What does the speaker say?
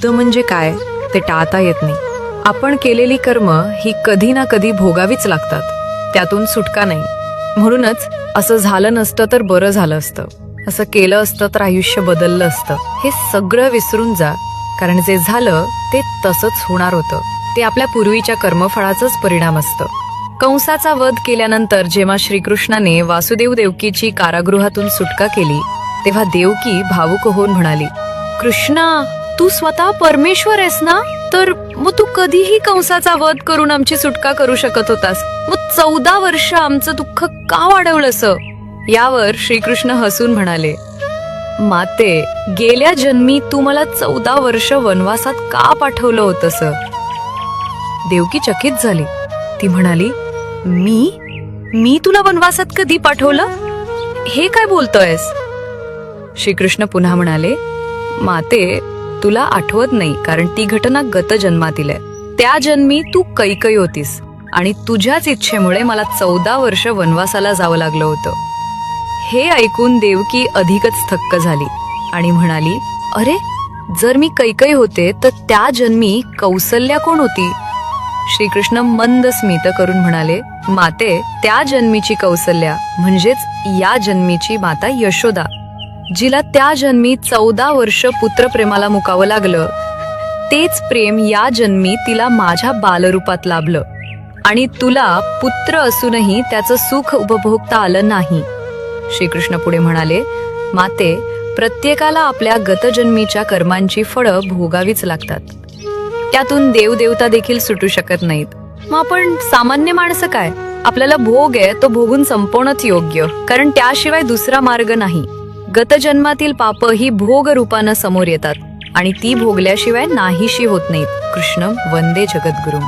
म्हणजे काय ते टाळता येत नाही. आपण केलेली कर्म ही कधी ना कधी भोगावीच लागतात, त्यातून सुटका नाही. म्हणूनच असं झालं नसतं तर बरं झालं असतं, असं केलं असतं तर आयुष्य बदललं असतं, हे सगळं विसरून जा. कारण जे झालं ते तसंच होणार होतं. ते आपल्या पूर्वीच्या कर्मफळाचाच परिणाम असतं. कंसाचा वध केल्यानंतर जेव्हा श्रीकृष्णाने वासुदेव देवकीची कारागृहातून सुटका केली, तेव्हा देवकी भावुक होऊन म्हणाली, कृष्णा, तू स्वतः परमेश्वर आहेस ना, तर मग तू कधीही कंसाचा वध करून आमची सुटका करू शकत होतास. मग 14 वर्ष आमचं दुःख का वाढवलंस? यावर श्रीकृष्ण हसून म्हणाले, माते, गेल्या जन्मी तू मला 14 वर्ष वनवासात का पाठवलं होतंस? देवकी चकित झाली. ती म्हणाली, मी तुला वनवासात कधी पाठवलं? हे काय बोलतोयस? श्रीकृष्ण पुन्हा म्हणाले, माते, तुला आठवत नाही कारण ती घटना गत जन्मातील आहे. त्या जन्मी तू कैकई होतीस आणि तुझ्याच इच्छेमुळे मला 14 वर्ष वनवासाला जावं लागलं होतं. हे ऐकून देवकी अधिकच थक्क झाली आणि म्हणाली, अरे, जर मी कैकई होते तर त्या जन्मी कौसल्या कोण होती? श्रीकृष्ण मंद स्मित करून म्हणाले, माते, त्या जन्मीची कौसल्या म्हणजेच या जन्मीची माता यशोदा, जिला त्या जन्मी 14 वर्ष पुत्रप्रेमाला मुकावं लागलं. तेच प्रेम या जन्मी तिला माझ्या बालरूपात लाभलं आणि तुला पुत्र असूनही त्याचं सुख उपभोगता आलं नाही. श्रीकृष्ण पुढे म्हणाले, माते, प्रत्येकाला आपल्या गतजन्मीच्या कर्मांची फळं भोगावीच लागतात. त्यातून देवदेवता देखील सुटू शकत नाहीत. मग आपण सामान्य माणसं काय? आपल्याला भोग आहे तो भोगून संपवणंच योग्य, कारण त्याशिवाय दुसरा मार्ग नाही. गतजन्मातील पाप ही भोग रूपानं समोर येतात आणि ती भोगल्याशिवाय नाहीशी होत नाहीत. कृष्ण वंदे जगद्गुरुम.